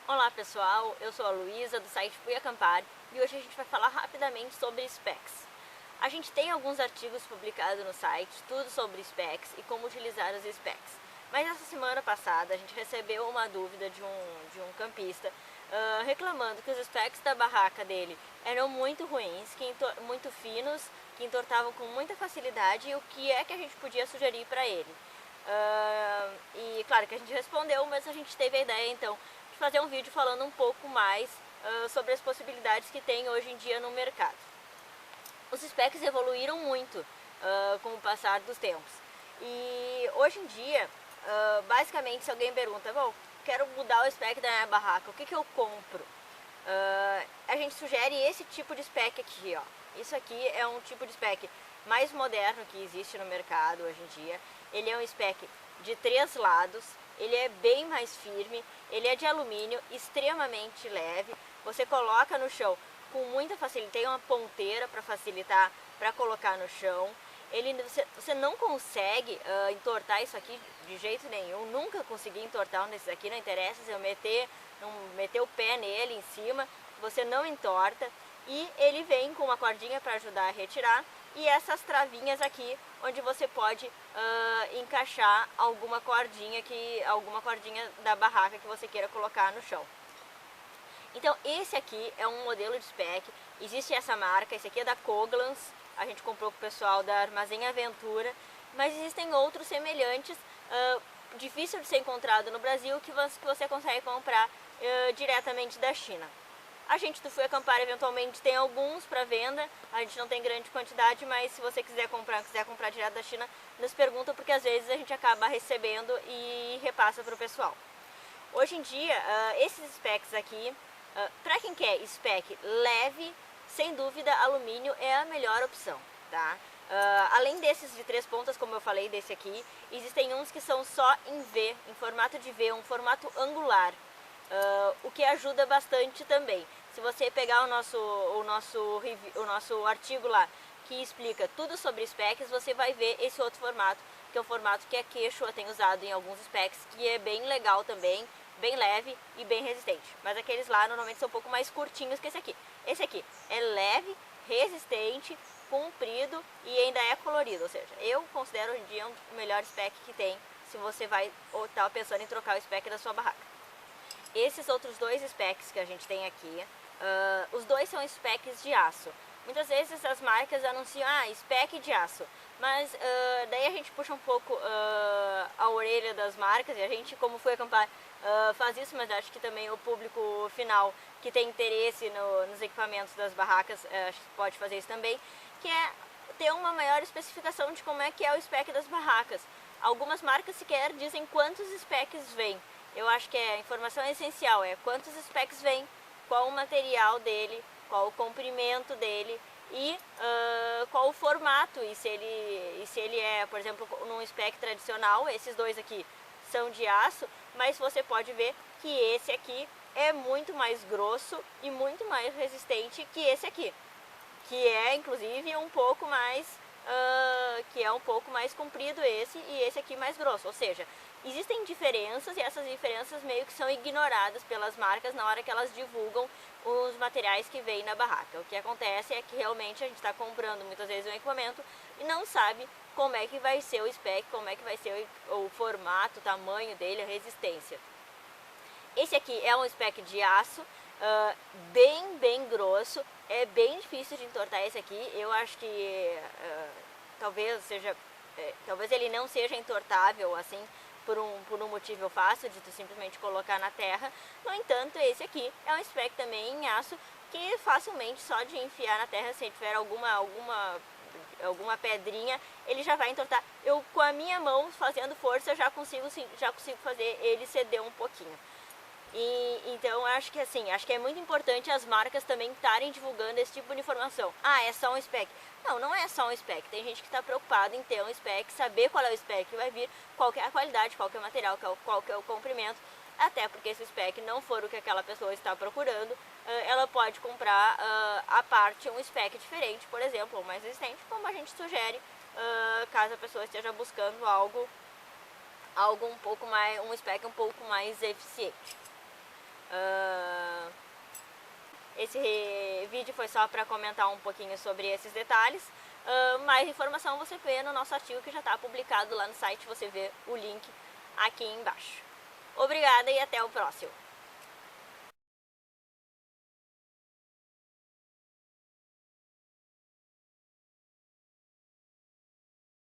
Olá pessoal, eu sou a Luísa do site Fui Acampar e hoje a gente vai falar rapidamente sobre specs. A gente tem alguns artigos publicados no site, tudo sobre specs e como utilizar os specs. Mas essa semana passada a gente recebeu uma dúvida de um campista reclamando que os specs da barraca dele eram muito ruins, muito finos, que entortavam com muita facilidade e o que é que a gente podia sugerir para ele. E claro que a gente respondeu, mas a gente teve a ideia então de fazer um vídeo falando um pouco mais sobre as possibilidades que tem hoje em dia no mercado. Os specs evoluíram muito com o passar dos tempos e hoje em dia, basicamente, se alguém pergunta, bom, quero mudar o spec da minha barraca, o que eu compro? A gente sugere esse tipo de spec aqui, ó. Isso aqui é um tipo de spec mais moderno que existe no mercado hoje em dia. Ele é um spec de 3 lados, ele é bem mais firme, ele é de alumínio, extremamente leve. Você coloca no chão com muita facilidade, tem uma ponteira para facilitar para colocar no chão. Você não consegue entortar isso aqui de jeito nenhum, nunca consegui entortar um desses aqui, não interessa se eu meter o pé nele em cima, você não entorta. E ele vem com uma cordinha para ajudar a retirar e essas travinhas aqui onde você pode encaixar alguma cordinha da barraca que você queira colocar no chão. Então esse aqui é um modelo de spec, existe essa marca, esse aqui é da Coglans, a gente comprou com o pessoal da Armazém Aventura, mas existem outros semelhantes, difícil de ser encontrado no Brasil, que você consegue comprar diretamente da China. A gente do Fui Acampar eventualmente tem alguns para venda, a gente não tem grande quantidade, mas se você quiser comprar direto da China, nos pergunta porque às vezes a gente acaba recebendo e repassa para o pessoal. Hoje em dia, esses specs aqui, para quem quer spec leve, sem dúvida alumínio é a melhor opção, tá? Além desses de 3 pontas, como eu falei desse aqui, existem uns que são só em V, em formato de V, um formato angular. O que ajuda bastante também. Se você pegar o nosso artigo lá, que explica tudo sobre specs, você vai ver esse outro formato, que é o formato que a Quechua tem usado em alguns specs, que é bem legal também, bem leve e bem resistente. Mas aqueles lá normalmente são um pouco mais curtinhos que esse aqui. Esse aqui é leve, resistente, comprido e ainda é colorido, ou seja, eu considero hoje em dia o melhor spec que tem se você vai ou tá pensando em trocar o spec da sua barraca. Esses outros dois specs que a gente tem aqui, os dois são specs de aço. Muitas vezes as marcas anunciam, spec de aço, mas daí a gente puxa um pouco a orelha das marcas, e a gente, como Fui Acampar, faz isso, mas acho que também o público final que tem interesse nos equipamentos das barracas pode fazer isso também, que é ter uma maior especificação de como é que é o spec das barracas. Algumas marcas sequer dizem quantos specs vêm. Eu acho que a informação essencial é quantos specs vem, qual o material dele, qual o comprimento dele e qual o formato. E se ele é, por exemplo, num spec tradicional, esses dois aqui são de aço, mas você pode ver que esse aqui é muito mais grosso e muito mais resistente que esse aqui, que é inclusive um pouco mais comprido e esse aqui mais grosso, ou seja, existem diferenças e essas diferenças meio que são ignoradas pelas marcas na hora que elas divulgam os materiais que vêm na barraca. O que acontece é que realmente a gente está comprando muitas vezes um equipamento e não sabe como é que vai ser o spec, como é que vai ser o formato, o tamanho dele, a resistência. Esse aqui é um spec de aço, bem grosso, é bem difícil de entortar esse aqui. Eu acho que talvez ele não seja entortável assim por um motivo fácil de tu simplesmente colocar na terra. No entanto, esse aqui é um spec também em aço que facilmente só de enfiar na terra, se tiver alguma pedrinha, ele já vai entortar. Eu com a minha mão fazendo força já consigo fazer ele ceder um pouquinho. Então acho que é muito importante as marcas também estarem divulgando esse tipo de informação. É só um spec. Não é só um spec. Tem gente que está preocupada em ter um spec, saber qual é o spec que vai vir, qual que é a qualidade, qual que é o material, qual que é o comprimento. Até porque se o spec não for o que aquela pessoa está procurando, ela pode comprar à parte um spec diferente, por exemplo, ou mais resistente, como a gente sugere, caso a pessoa esteja buscando algo um spec um pouco mais eficiente. Esse vídeo foi só para comentar um pouquinho sobre esses detalhes. Mais informação você vê no nosso artigo que já está publicado lá no site, você vê o link aqui embaixo. Obrigada e até o próximo!